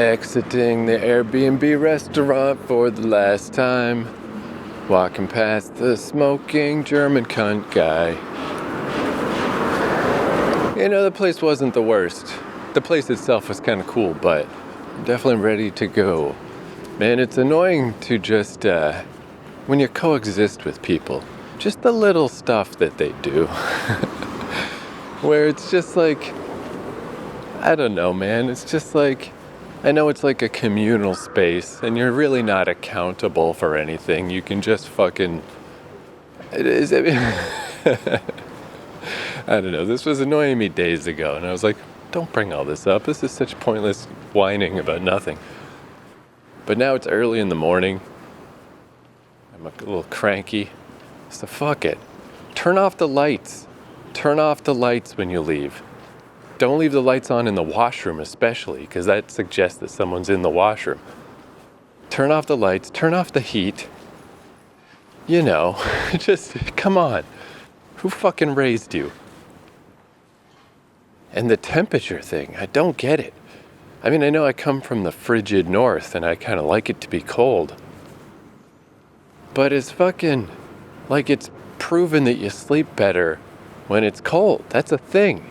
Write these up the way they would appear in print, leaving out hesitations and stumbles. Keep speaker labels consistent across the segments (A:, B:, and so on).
A: Exiting the Airbnb restaurant for the last time. Walking past the smoking German cunt guy. You know, the place wasn't the worst. The place itself was kind of cool, but I'm definitely ready to go. Man, it's annoying to just, when you coexist with people, just the little stuff that they do. Where it's just like, I don't know, man. It's just like, I know it's like a communal space, and you're really not accountable for anything. You can just fucking... I don't know. This was annoying me days ago, and I was like, don't bring all this up. This is such pointless whining about nothing. But now it's early in the morning. I'm a little cranky. So fuck it. Turn off the lights. Turn off the lights when you leave. Don't leave the lights on in the washroom especially, because that suggests that someone's in the washroom. Turn off the lights, turn off the heat. You know, just, come on. Who fucking raised you? And the temperature thing, I don't get it. I mean, I know I come from the frigid north, and I kind of like it to be cold. But it's fucking, like it's proven that you sleep better when it's cold. That's a thing.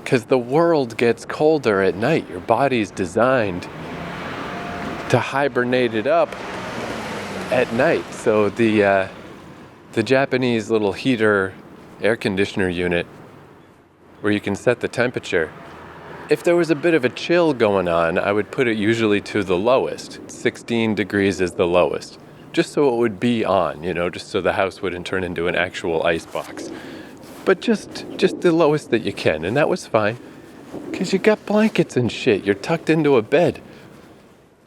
A: Because the world gets colder at night. Your body's designed to hibernate it up at night. So the Japanese little heater air conditioner unit where you can set the temperature, if there was a bit of a chill going on, I would put it usually to the lowest. 16 degrees is the lowest. Just so it would be on, you know, just so the house wouldn't turn into an actual ice box. But just the lowest that you can, and that was fine. Because you got blankets and shit. You're tucked into a bed.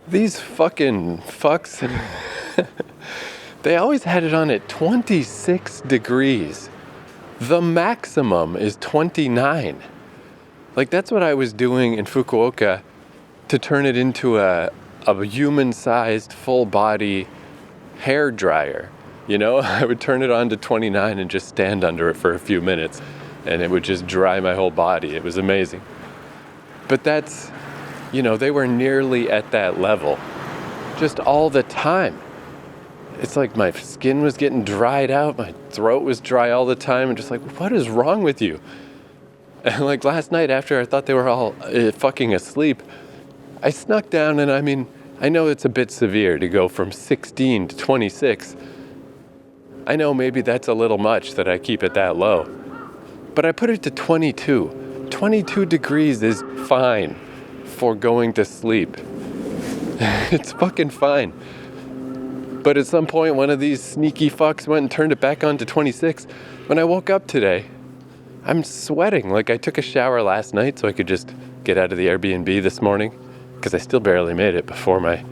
A: These fucking fucks, they always had it on at 26 degrees. The maximum is 29. Like, that's what I was doing in Fukuoka to turn it into a human-sized, full-body hair dryer. You know, I would turn it on to 29 and just stand under it for a few minutes, and it would just dry my whole body. It was amazing. But that's, you know, they were nearly at that level, just all the time. It's like my skin was getting dried out, my throat was dry all the time, and just like, what is wrong with you? And like last night, after I thought they were all fucking asleep, I snuck down, and I mean, I know it's a bit severe to go from 16 to 26. I know maybe that's a little much that I keep it that low. But I put it to 22. 22 degrees is fine for going to sleep. It's fucking fine. But at some point, one of these sneaky fucks went and turned it back on to 26. When I woke up today, I'm sweating. Like, I took a shower last night so I could just get out of the Airbnb this morning, because I still barely made it before my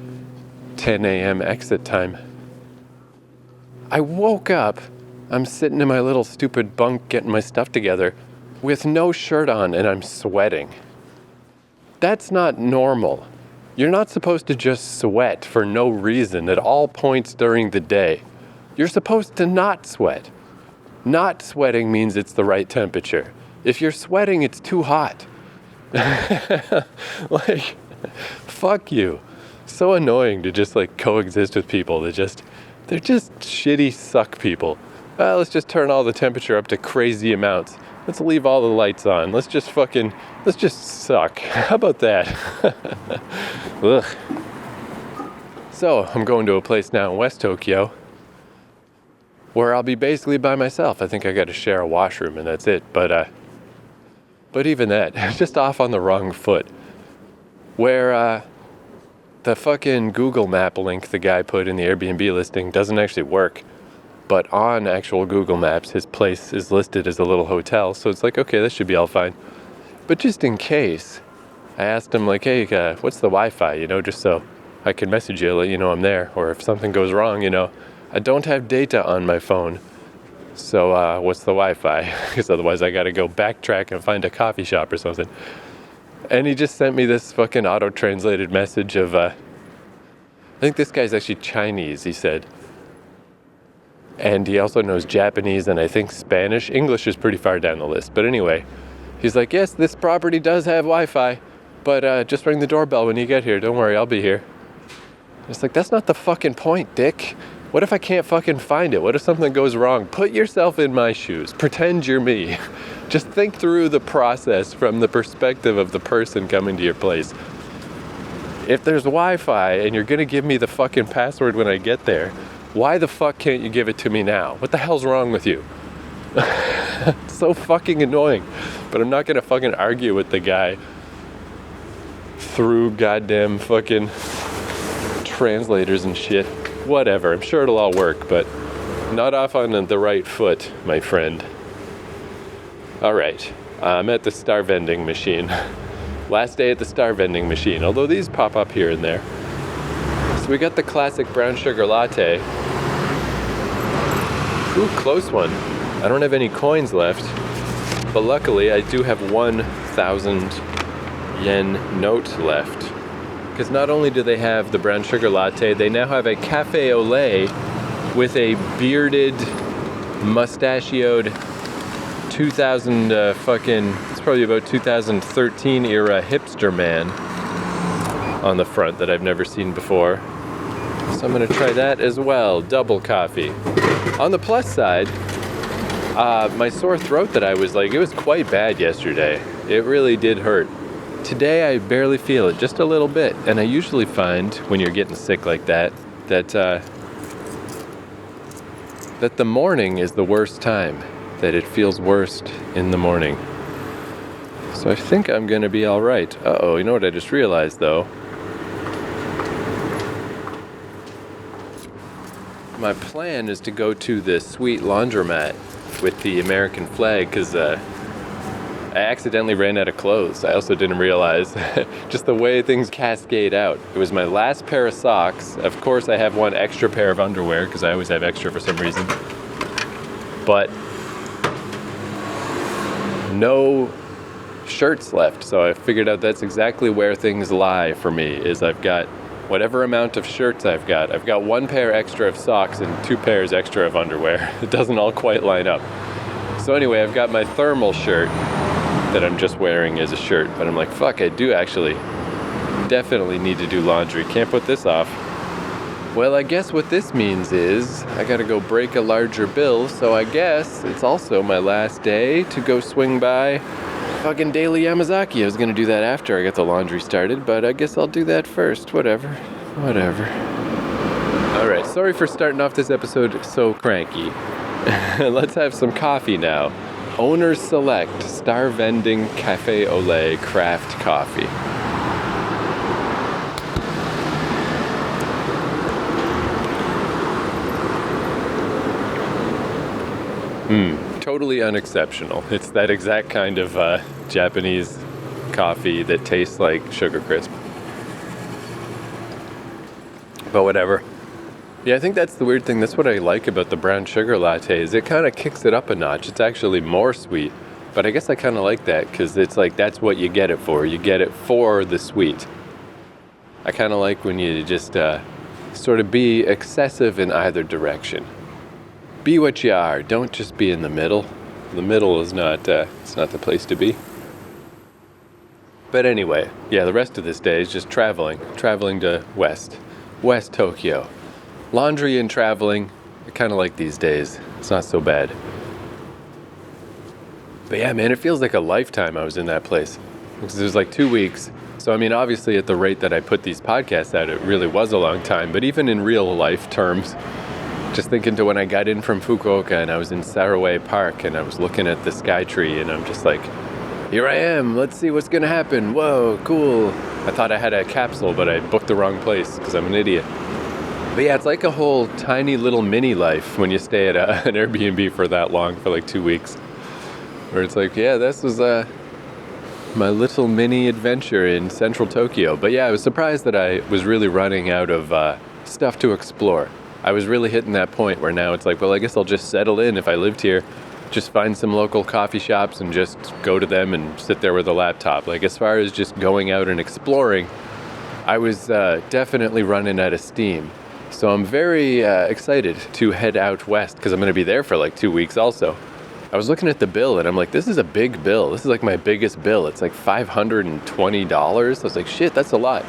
A: 10 a.m. exit time. I woke up, I'm sitting in my little stupid bunk getting my stuff together with no shirt on, and I'm sweating. That's not normal. You're not supposed to just sweat for no reason at all points during the day. You're supposed to not sweat. Not sweating means it's the right temperature. If you're sweating, it's too hot. Like, fuck you. So annoying to just like coexist with people that they're just shitty suck people. Well, let's just turn all the temperature up to crazy amounts. Let's leave all the lights on. Let's just suck. How about that? Ugh. So, I'm going to a place now in West Tokyo where I'll be basically by myself. I think I got to share a washroom and that's it. But even that, just off on the wrong foot. Where, the fucking Google map link the guy put in the Airbnb listing doesn't actually work. But on actual Google Maps, his place is listed as a little hotel. So it's like, okay, this should be all fine. But just in case, I asked him like, hey, what's the Wi-Fi? You know, just so I can message you, let you know I'm there. Or if something goes wrong, you know, I don't have data on my phone. So what's the Wi-Fi? Because otherwise I got to go backtrack and find a coffee shop or something. And he just sent me this fucking auto-translated message of, I think this guy's actually Chinese, he said. And he also knows Japanese and I think Spanish. English is pretty far down the list. But anyway, he's like, yes, this property does have Wi-Fi. But just ring the doorbell when you get here. Don't worry, I'll be here. It's like, that's not the fucking point, dick. What if I can't fucking find it? What if something goes wrong? Put yourself in my shoes. Pretend you're me. Just think through the process from the perspective of the person coming to your place. If there's Wi-Fi and you're gonna give me the fucking password when I get there, why the fuck can't you give it to me now? What the hell's wrong with you? It's so fucking annoying. But I'm not gonna fucking argue with the guy through goddamn fucking translators and shit. Whatever, I'm sure it'll all work, but not off on the right foot, my friend. All right, I'm at the star vending machine. Last day at the star vending machine, although these pop up here and there. So we got the classic brown sugar latte. Ooh, close one. I don't have any coins left, but luckily I do have 1,000 yen note left. Because not only do they have the brown sugar latte, they now have a cafe au lait with a bearded, mustachioed 2000 it's probably about 2013 era hipster man on the front that I've never seen before. So I'm gonna try that as well, double coffee. On the plus side, my sore throat that I was like, it was quite bad yesterday. It really did hurt. Today I barely feel it, just a little bit. And I usually find when you're getting sick like that the morning is the worst time, that it feels worst in the morning. So I think I'm gonna be all right. Uh-oh, you know what I just realized though? My plan is to go to the sweet laundromat with the American flag, because I accidentally ran out of clothes. I also didn't realize just the way things cascade out. It was my last pair of socks. Of course, I have one extra pair of underwear, because I always have extra for some reason. But no shirts left, so I figured out that's exactly where things lie for me, is I've got whatever amount of shirts I've got. I've got one pair extra of socks and 2 pairs extra of underwear. It doesn't all quite line up. So anyway, I've got my thermal shirt that I'm just wearing as a shirt, but I'm like, fuck, I do actually definitely need to do laundry. Can't put this off. Well, I guess what this means is I gotta go break a larger bill, so I guess it's also my last day to go swing by fucking Daily Yamazaki. I was gonna do that after I get the laundry started, but I guess I'll do that first. Whatever. Alright, sorry for starting off this episode so cranky. Let's have some coffee now. Owner's Select Star Vending Cafe au lait Craft Coffee. Totally unexceptional. It's that exact kind of Japanese coffee that tastes like Sugar Crisp. But whatever. Yeah, I think that's the weird thing. That's what I like about the brown sugar latte, is it kind of kicks it up a notch. It's actually more sweet. But I guess I kind of like that, because it's like that's what you get it for. You get it for the sweet. I kind of like when you just sort of be excessive in either direction. Be what you are. Don't just be in the middle. The middle is not, it's not the place to be. But anyway, yeah, the rest of this day is just traveling to West Tokyo. Laundry and traveling, I kind of like these days. It's not so bad. But yeah, man, it feels like a lifetime I was in that place. Because it was like 2 weeks. So, I mean, obviously at the rate that I put these podcasts out, it really was a long time. But even in real life terms, just thinking to when I got in from Fukuoka and I was in Saraway Park and I was looking at the sky tree and I'm just like, here I am, let's see what's gonna happen. Whoa, cool. I thought I had a capsule, but I booked the wrong place because I'm an idiot. But yeah, it's like a whole tiny little mini life when you stay at an Airbnb for that long, for like 2 weeks. Where it's like, yeah, this was my little mini adventure in central Tokyo. But yeah, I was surprised that I was really running out of stuff to explore. I was really hitting that point where now it's like, well, I guess I'll just settle in if I lived here. Just find some local coffee shops and just go to them and sit there with a laptop. Like, as far as just going out and exploring, I was definitely running out of steam. So I'm very excited to head out west, because I'm going to be there for like 2 weeks also. I was looking at the bill and I'm like, this is a big bill. This is like my biggest bill. It's like $520. I was like, shit, that's a lot.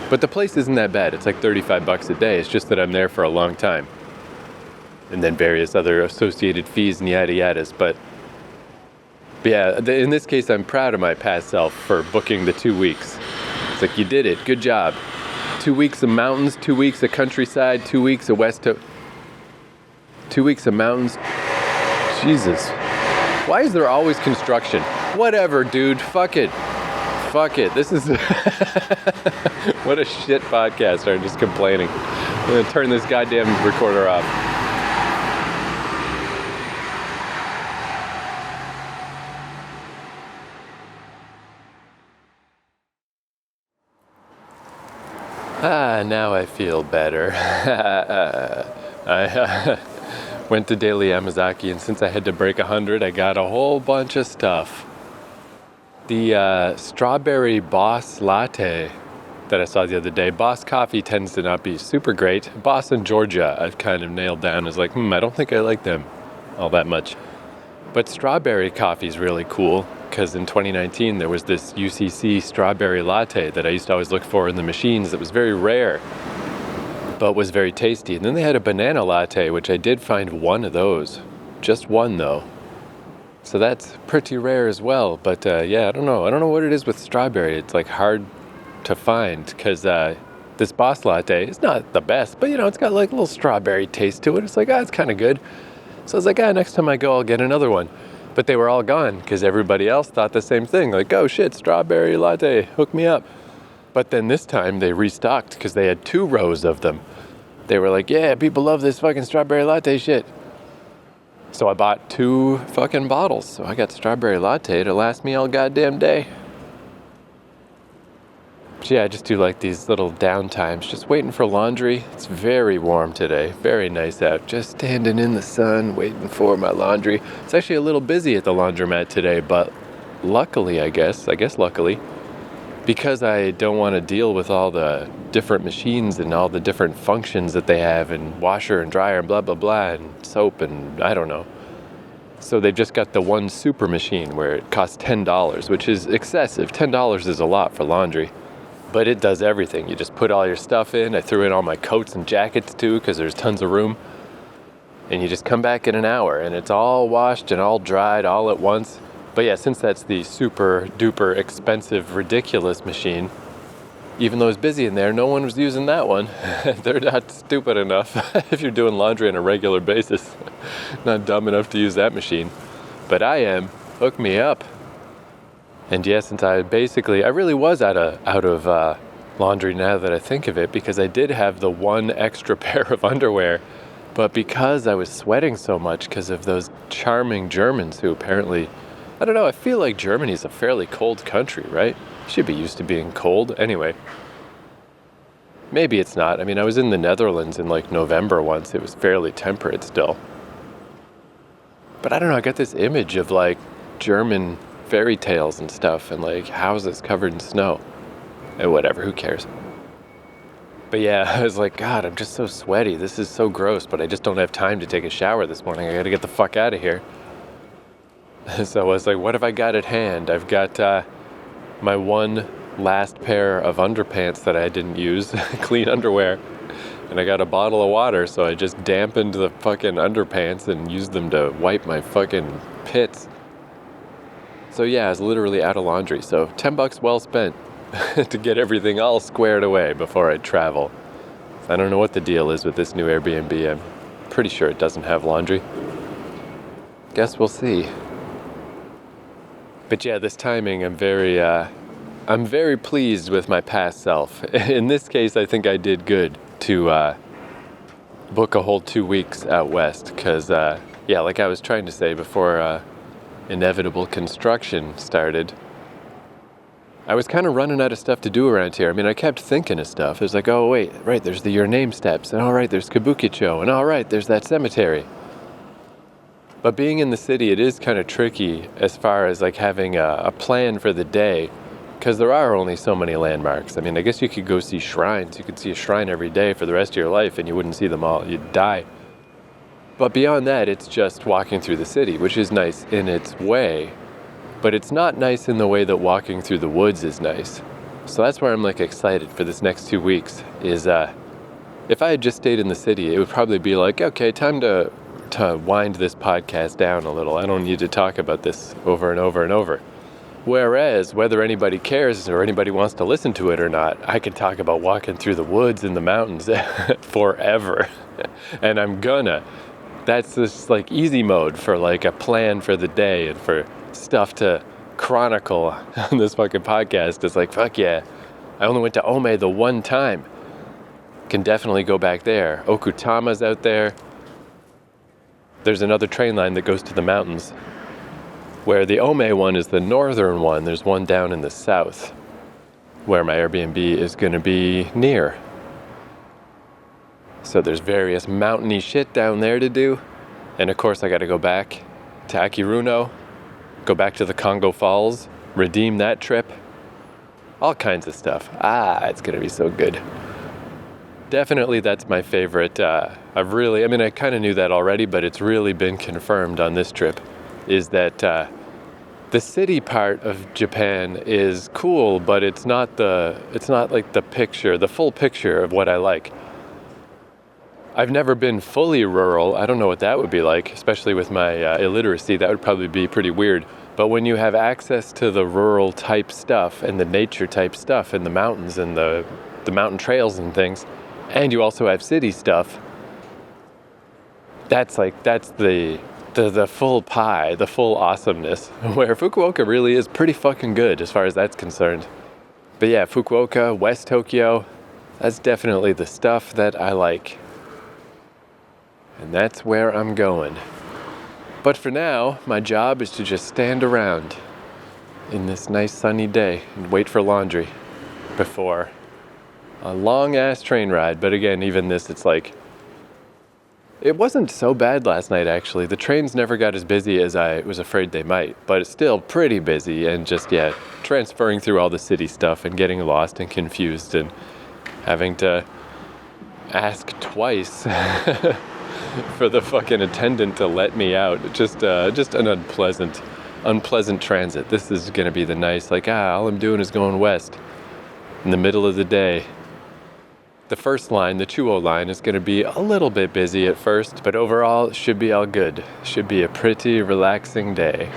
A: But the place isn't that bad. It's like $35 a day. It's just that I'm there for a long time. And then various other associated fees and yada yadas. But yeah, in this case, I'm proud of my past self for booking the 2 weeks. It's like, you did it. Good job. 2 weeks of mountains, 2 weeks of countryside, 2 weeks of 2 weeks of mountains. Jesus. Why is there always construction? Whatever, dude. Fuck it. Fuck it. This is... What a shit podcast. I'm just complaining. I'm going to turn this goddamn recorder off. Now I feel better. I went to Daily Yamazaki, and since I had to break 100, I got a whole bunch of stuff. The strawberry Boss latte that I saw the other day. Boss coffee tends to not be super great. Boss in Georgia, I've kind of nailed down as like, I don't think I like them all that much. But strawberry coffee is really cool, because in 2019 there was this UCC strawberry latte that I used to always look for in the machines that was very rare, but was very tasty. And then they had a banana latte, which I did find one of those. Just one, though. So that's pretty rare as well. But yeah, I don't know. I don't know what it is with strawberry. It's like hard to find, because this Boss latte is not the best, but it's got like a little strawberry taste to it. It's like, it's kind of good. So I was like, next time I go, I'll get another one. But they were all gone because everybody else thought the same thing. Like, oh shit, strawberry latte, hook me up. But then this time they restocked because they had 2 rows of them. They were like, yeah, people love this fucking strawberry latte shit. So I bought 2 fucking bottles. So I got strawberry latte to last me all goddamn day. But yeah, I just do like these little downtimes, just waiting for laundry. It's very warm today, very nice out. Just standing in the sun, waiting for my laundry. It's actually a little busy at the laundromat today, but luckily, I guess luckily, because I don't want to deal with all the different machines and all the different functions that they have, and washer and dryer and blah, blah, blah, and soap and I don't know. So they've just got the one super machine where it costs $10, which is excessive. $10 is a lot for laundry. But it does everything. You just put all your stuff in. I threw in all my coats and jackets too, because there's tons of room. And you just come back in an hour and it's all washed and all dried all at once. But yeah, since that's the super duper expensive, ridiculous machine, even though it's busy in there, no one was using that one. They're not stupid enough if you're doing laundry on a regular basis. Not dumb enough to use that machine. But I am. Hook me up. And yeah, since I really was out of laundry now that I think of it, because I did have the one extra pair of underwear, but because I was sweating so much because of those charming Germans who apparently, I don't know, I feel like Germany's a fairly cold country, right? Should be used to being cold. Anyway, maybe it's not. I mean, I was in the Netherlands in like November once. It was fairly temperate still. But I don't know, I got this image of like German fairy tales and stuff and like houses covered in snow and whatever, who cares. But yeah, I was like, God, I'm just so sweaty, this is so gross, but I just don't have time to take a shower this morning. I gotta get the fuck out of here. So I was like, what have I got at hand? I've got my one last pair of underpants that I didn't use, clean underwear, and I got a bottle of water, so I just dampened the fucking underpants and used them to wipe my fucking pits. So yeah, I was literally out of laundry. So $10 well spent to get everything all squared away before I travel. I don't know what the deal is with this new Airbnb. I'm pretty sure it doesn't have laundry. Guess we'll see. But yeah, this timing, I'm very pleased with my past self. In this case, I think I did good to book a whole 2 weeks out west. Because yeah, like I was trying to say before inevitable construction started, I was kind of running out of stuff to do around here. I mean, I kept thinking of stuff. It was like, oh wait, right, there's the Your Name steps, and all right, there's Kabukicho, and all right, there's that cemetery. But being in the city, it is kind of tricky as far as like having a plan for the day, because there are only so many landmarks. I mean, I guess you could go see shrines. You could see a shrine every day for the rest of your life, and you wouldn't see them all. You'd die. But beyond that, it's just walking through the city, which is nice in its way. But it's not nice in the way that walking through the woods is nice. So that's where I'm like excited for this next 2 weeks is if I had just stayed in the city, it would probably be like, okay, time to wind this podcast down a little. I don't need to talk about this over and over and over. Whereas, whether anybody cares or anybody wants to listen to it or not, I could talk about walking through the woods and the mountains forever. And I'm gonna. That's just like easy mode for like a plan for the day and for stuff to chronicle on this fucking podcast. It's like, fuck yeah. I only went to Ome the one time. Can definitely go back there. Okutama's out there. There's another train line that goes to the mountains, where the Ome one is the northern one. There's one down in the south where my Airbnb is going to be near. So there's various mountainy shit down there to do. And of course I got to go back to Akiruno, go back to the Congo Falls, redeem that trip. All kinds of stuff. It's going to be so good. Definitely that's my favorite. I kind of knew that already, but it's really been confirmed on this trip, is that the city part of Japan is cool, but it's not like the full picture of what I like. I've never been fully rural. I don't know what that would be like, especially with my illiteracy. That would probably be pretty weird. But when you have access to the rural type stuff and the nature type stuff and the mountains and the mountain trails and things, and you also have city stuff, that's the full pie, the full awesomeness, where Fukuoka really is pretty fucking good as far as that's concerned. But yeah, Fukuoka, West Tokyo, that's definitely the stuff that I like. And that's where I'm going. But for now, my job is to just stand around in this nice sunny day and wait for laundry before a long-ass train ride. But again, even this, it's like, it wasn't so bad last night, actually. The trains never got as busy as I was afraid they might, but it's still pretty busy and just, transferring through all the city stuff and getting lost and confused and having to ask twice for the fucking attendant to let me out. Just an unpleasant transit. This is going to be the nice, all I'm doing is going west in the middle of the day. The first line, the Chuo line, is going to be a little bit busy at first, but overall it should be all good. Should be a pretty relaxing day.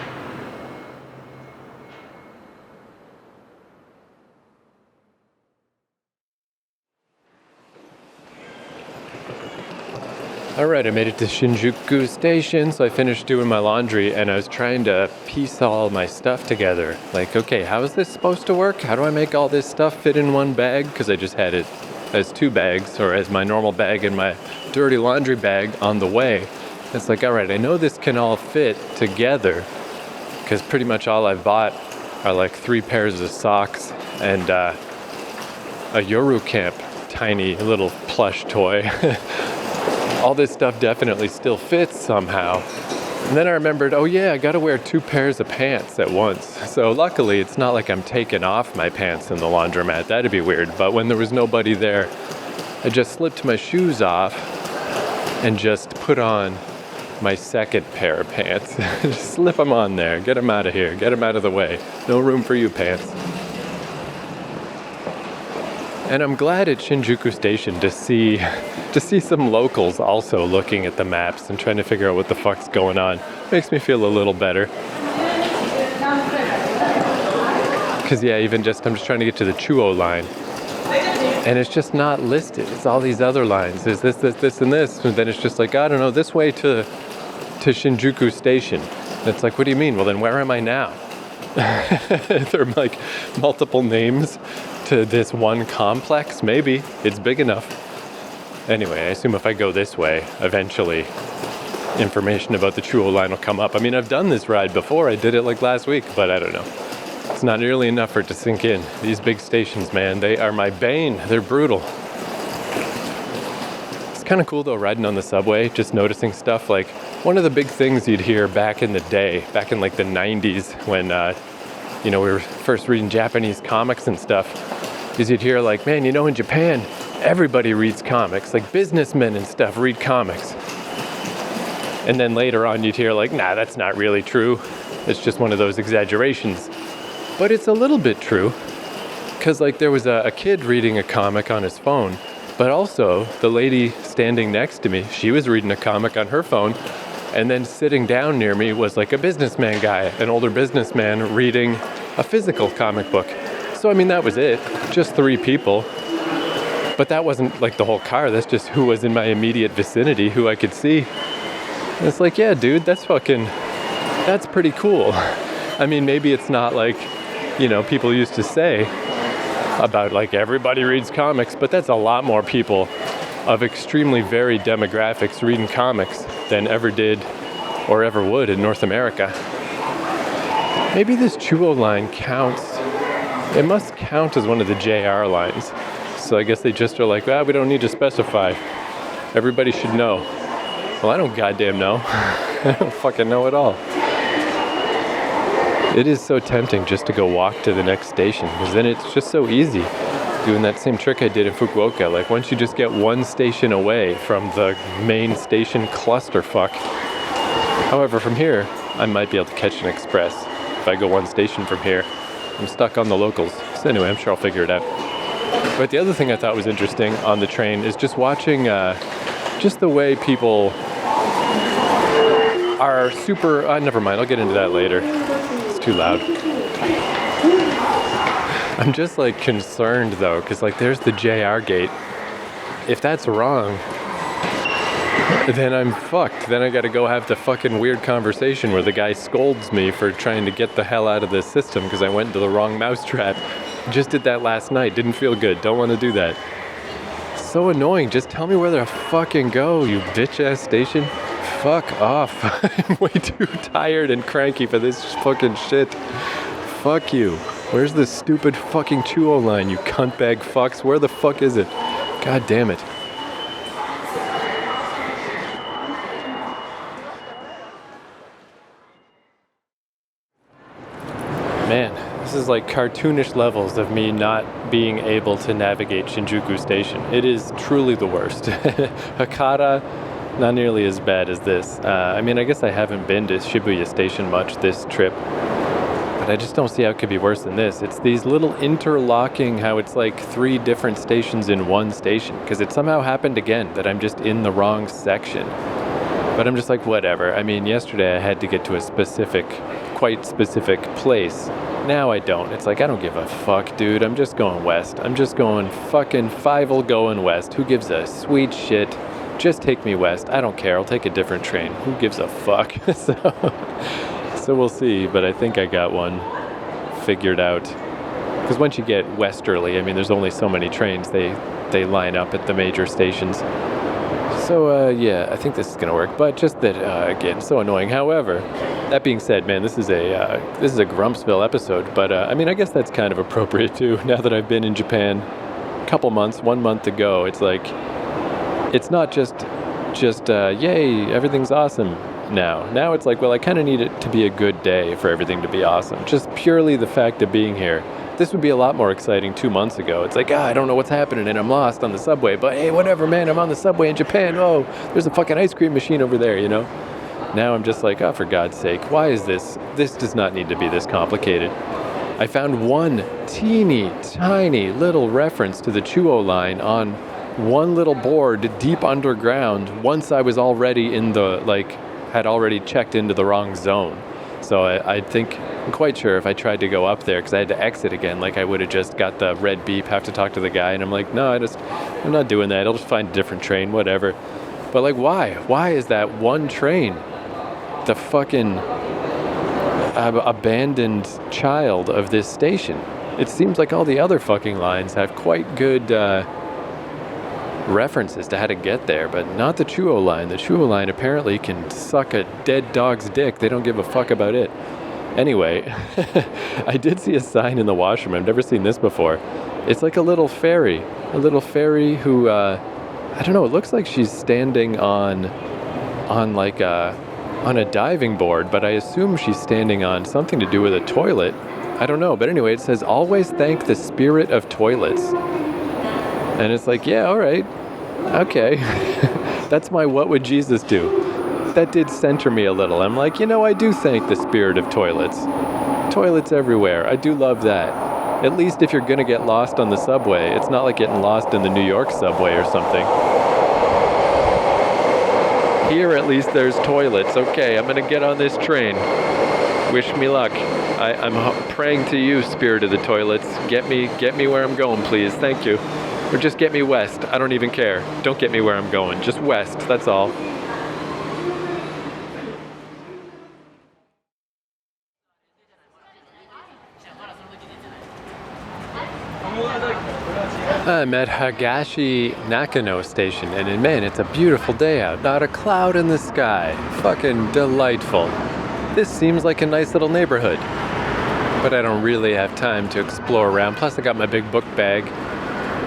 A: Alright, I made it to Shinjuku Station, so I finished doing my laundry, and I was trying to piece all my stuff together. Like, okay, how is this supposed to work? How do I make all this stuff fit in one bag? Because I just had it as 2 bags, or as my normal bag and my dirty laundry bag on the way. It's like, alright, I know this can all fit together, because pretty much all I've bought are like 3 pairs of socks and a Yoru Camp tiny little plush toy. All this stuff definitely still fits somehow. And then I remembered, oh yeah, I gotta wear 2 pairs of pants at once. So luckily, it's not like I'm taking off my pants in the laundromat. That'd be weird. But when there was nobody there, I just slipped my shoes off and just put on my second pair of pants. Just slip them on there. Get them out of here. Get them out of the way. No room for you, pants. And I'm glad at Shinjuku Station to see some locals also looking at the maps and trying to figure out what the fuck's going on. Makes me feel a little better. Because I'm just trying to get to the Chuo line. And it's just not listed. It's all these other lines. There's this, and this. And then it's just like, I don't know, this way to Shinjuku Station. And it's like, what do you mean? Well, then where am I now? There are like multiple names to this one complex. Maybe it's big enough. Anyway, I assume if I go this way, eventually information about the Chuo line will come up. I mean, I've done this ride before. I did it like last week, but I don't know. It's not nearly enough for it to sink in. These big stations, man, they are my bane. They're brutal. It's kind of cool though, riding on the subway, just noticing stuff. Like, one of the big things you'd hear back in the day, back in like the 90s when, we were first reading Japanese comics and stuff, is you'd hear like, man, in Japan, everybody reads comics. Like businessmen and stuff read comics. And then later on you'd hear like, nah, that's not really true. It's just one of those exaggerations. But it's a little bit true. Because like there was a kid reading a comic on his phone, but also the lady standing next to me, she was reading a comic on her phone. And then sitting down near me was like a businessman guy, an older businessman reading a physical comic book. So, I mean, that was it. Just 3 people. But that wasn't like the whole car. That's just who was in my immediate vicinity, who I could see. And it's like, yeah, dude, that's pretty cool. I mean, maybe it's not like, you know, people used to say about like everybody reads comics, but that's a lot more people of extremely varied demographics reading comics than ever did or ever would in North America. Maybe this Chuo line counts. It must count as one of the JR lines. So I guess they just are like, we don't need to specify. Everybody should know. Well, I don't goddamn know. I don't fucking know at all. It is so tempting just to go walk to the next station, because then it's just so easy. Doing that same trick I did in Fukuoka. Like once you just get one station away from the main station clusterfuck. However, from here, I might be able to catch an express. If I go one station from here, I'm stuck on the locals. So anyway, I'm sure I'll figure it out. But the other thing I thought was interesting on the train is just watching just the way people are super... never mind, I'll get into that later. It's too loud. I'm just like concerned though, because like there's the JR gate. If that's wrong, then I'm fucked. Then I gotta go have the fucking weird conversation where the guy scolds me for trying to get the hell out of this system because I went into the wrong mousetrap. Just did that last night. Didn't feel good. Don't want to do that. So annoying. Just tell me where to fucking go, you bitch-ass station. Fuck off. I'm way too tired and cranky for this fucking shit. Fuck you. Where's this stupid fucking Chuo line, you cuntbag fucks? Where the fuck is it? God damn it. Man, this is like cartoonish levels of me not being able to navigate Shinjuku Station. It is truly the worst. Hakata, not nearly as bad as this. I mean, I guess I haven't been to Shibuya Station much this trip. But I just don't see how it could be worse than this. It's these little interlocking, how it's like 3 different stations in one station. Because it somehow happened again that I'm just in the wrong section. But I'm just like, whatever. I mean, yesterday I had to get to a quite specific place. Now I don't. It's like, I don't give a fuck, dude. I'm just going west. I'm just going fucking 5 going west. Who gives a sweet shit? Just take me west. I don't care. I'll take a different train. Who gives a fuck? So we'll see, but I think I got one figured out. Because once you get westerly, I mean, there's only so many trains. They line up at the major stations. So, yeah, I think this is going to work. But just that, again, so annoying. However, that being said, man, this is a Grumpsville episode. But, I mean, I guess that's kind of appropriate, too. Now that I've been in Japan a couple months, 1 month ago, it's like, it's not just yay, everything's awesome. Now it's like, well, I kind of need it to be a good day for everything to be awesome. Just purely the fact of being here. This would be a lot more exciting 2 months ago. It's like, I don't know what's happening and I'm lost on the subway. But hey, whatever, man, I'm on the subway in Japan. Oh, there's a fucking ice cream machine over there, you know? Now I'm just like, oh, for God's sake, why is this? This does not need to be this complicated. I found one teeny, tiny little reference to the Chuo line on one little board deep underground once I was already in the, had already checked into the wrong zone. So I think, I'm quite sure if I tried to go up there, because I had to exit again, like I would have just got the red beep, have to talk to the guy, and I'm like, no, I'm not doing that. I'll just find a different train, whatever. But like, why? Why is that one train the fucking abandoned child of this station? It seems like all the other fucking lines have quite good references to how to get there, but not the Chuo line. The Chuo line apparently can suck a dead dog's dick. They don't give a fuck about it. Anyway, I did see a sign in the washroom. I've never seen this before. It's like a little fairy who, I don't know, it looks like she's standing on a diving board, but I assume she's standing on something to do with a toilet. I don't know, but anyway, it says, always thank the spirit of toilets. And it's like, yeah, all right, okay. That's my what would Jesus do? that did center me a little. I'm like, I do thank the spirit of toilets. Toilets everywhere. I do love that. At least if you're going to get lost on the subway, it's not like getting lost in the New York subway or something. Here at least there's toilets. Okay, I'm going to get on this train. Wish me luck. I'm praying to you, spirit of the toilets. Get me where I'm going, please. Thank you. Or just get me west. I don't even care. Don't get me where I'm going. Just west. That's all. I'm at Hagashi Nakano Station, and man, it's a beautiful day out. Not a cloud in the sky. Fucking delightful. This seems like a nice little neighborhood, but I don't really have time to explore around. Plus, I got my big book bag.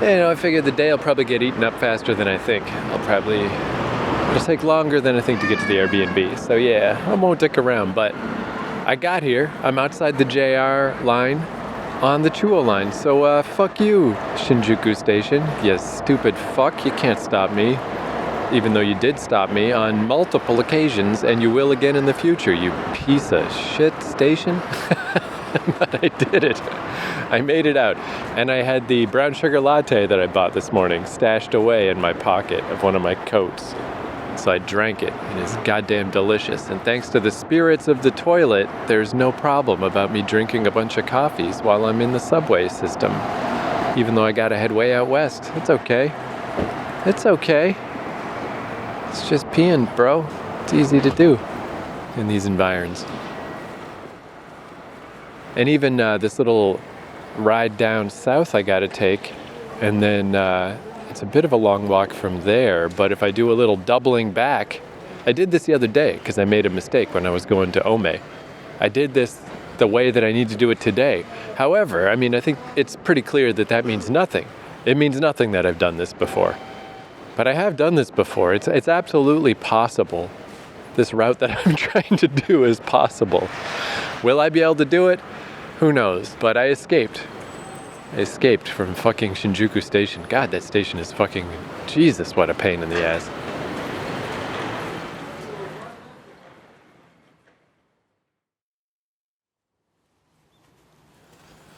A: I figured the day will probably get eaten up faster than I think. It'll take longer than I think to get to the Airbnb. So yeah, I won't dick around, but I got here. I'm outside the JR line on the Chuo line. So fuck you, Shinjuku Station. You stupid fuck. You can't stop me. Even though you did stop me on multiple occasions, and you will again in the future, you piece of shit station. But I did it. I made it out. And I had the brown sugar latte that I bought this morning stashed away in my pocket of one of my coats. So I drank it, and it's goddamn delicious. And thanks to the spirits of the toilet, there's no problem about me drinking a bunch of coffees while I'm in the subway system. Even though I gotta head way out west. It's okay. It's okay. It's just peeing, bro. It's easy to do in these environs. And even this little ride down south I gotta take, and then it's a bit of a long walk from there, but if I do a little doubling back, I did this the other day because I made a mistake when I was going to Ome. I did this the way that I need to do it today. However, I think it's pretty clear that means nothing. It means nothing that I've done this before. But I have done this before. It's absolutely possible. This route that I'm trying to do is possible. Will I be able to do it? Who knows? But I escaped. I escaped from fucking Shinjuku Station. God, that station is fucking... Jesus, what a pain in the ass.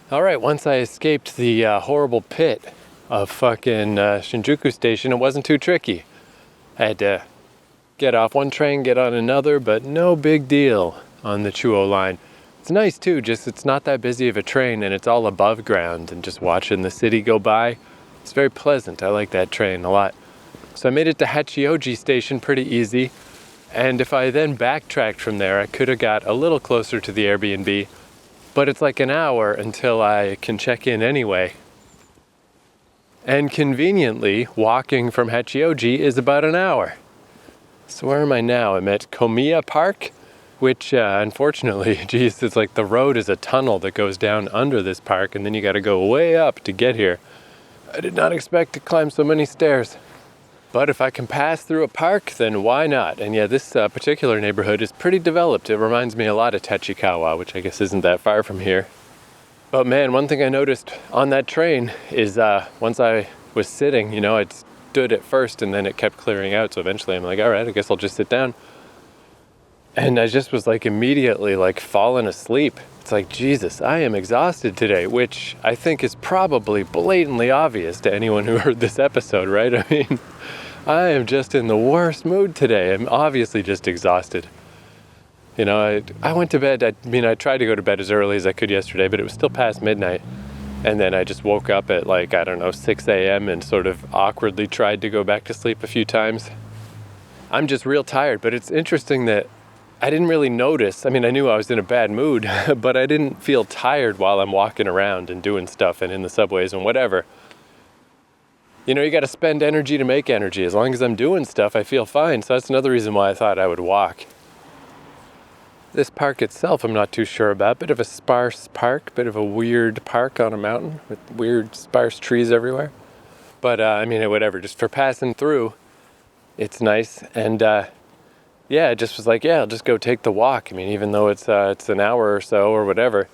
A: Alright, once I escaped the horrible pit of fucking Shinjuku Station, it wasn't too tricky. I had to get off one train, get on another, but no big deal on the Chuo line. It's nice too, just it's not that busy of a train and it's all above ground, and just watching the city go by, it's very pleasant. I like that train a lot. So I made it to Hachioji Station pretty easy, and if I then backtracked from there, I could have got a little closer to the Airbnb, but it's like an hour until I can check in anyway. And conveniently, walking from Hachioji is about an hour. So where am I now? I'm at Komiya Park, which unfortunately, geez, it's like the road is a tunnel that goes down under this park, and then you got to go way up to get here. I did not expect to climb so many stairs. But if I can pass through a park, then why not? And yeah, this particular neighborhood is pretty developed. It reminds me a lot of Tachikawa, which I guess isn't that far from here. But man, one thing I noticed on that train is once I was sitting, I stood at first and then it kept clearing out. So eventually I'm like, all right, I guess I'll just sit down. And I just was like immediately like falling asleep. It's like, Jesus, I am exhausted today, which I think is probably blatantly obvious to anyone who heard this episode, right? I mean, I am just in the worst mood today. I'm obviously just exhausted. I went to bed, I tried to go to bed as early as I could yesterday, but it was still past midnight. And then I just woke up at 6 a.m. and sort of awkwardly tried to go back to sleep a few times. I'm just real tired, but it's interesting that I didn't really notice. I knew I was in a bad mood, but I didn't feel tired while I'm walking around and doing stuff and in the subways and whatever. You got to spend energy to make energy. As long as I'm doing stuff, I feel fine. So that's another reason why I thought I would walk. This park itself, I'm not too sure about. Bit of a sparse park, bit of a weird park on a mountain with weird sparse trees everywhere. But, whatever, just for passing through, it's nice. And, I just was like, I'll just go take the walk. Even though it's an hour or so or whatever,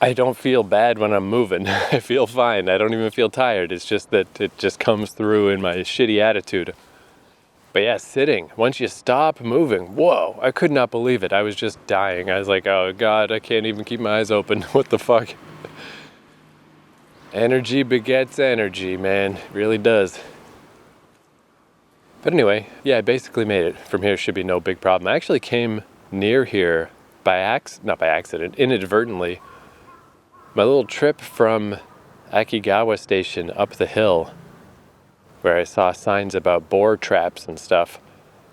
A: I don't feel bad when I'm moving. I feel fine. I don't even feel tired. It's just that it just comes through in my shitty attitude. But yeah, sitting, once you stop moving, whoa, I could not believe it. I was just dying. I was like, oh God, I can't even keep my eyes open. What the fuck? Energy begets energy, man. It really does. But anyway, yeah, I basically made it. From here should be no big problem. I actually came near here not by accident, inadvertently. My little trip from Akigawa Station up the hill, where I saw signs about boar traps and stuff.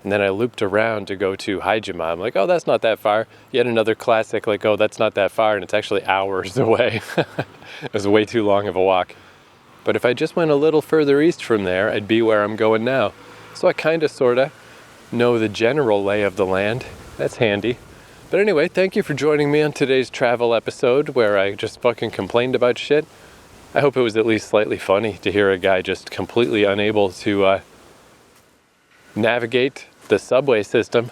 A: And then I looped around to go to Haijima. I'm like, oh, that's not that far. Yet another classic, like, oh, that's not that far, and it's actually hours away. It was way too long of a walk. But if I just went a little further east from there, I'd be where I'm going now. So I kind of, sort of, know the general lay of the land. That's handy. But anyway, thank you for joining me on today's travel episode where I just fucking complained about shit. I hope it was at least slightly funny to hear a guy just completely unable to navigate the subway system.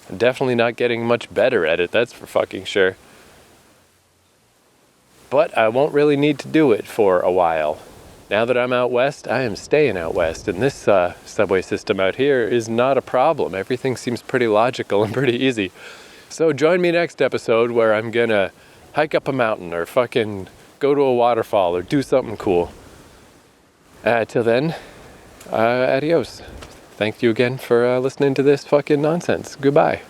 A: I'm definitely not getting much better at it, that's for fucking sure. But I won't really need to do it for a while. Now that I'm out west, I am staying out west, and this subway system out here is not a problem. Everything seems pretty logical and pretty easy. So join me next episode where I'm gonna hike up a mountain or fucking go to a waterfall or do something cool. Till then, adios. Thank you again for listening to this fucking nonsense. Goodbye.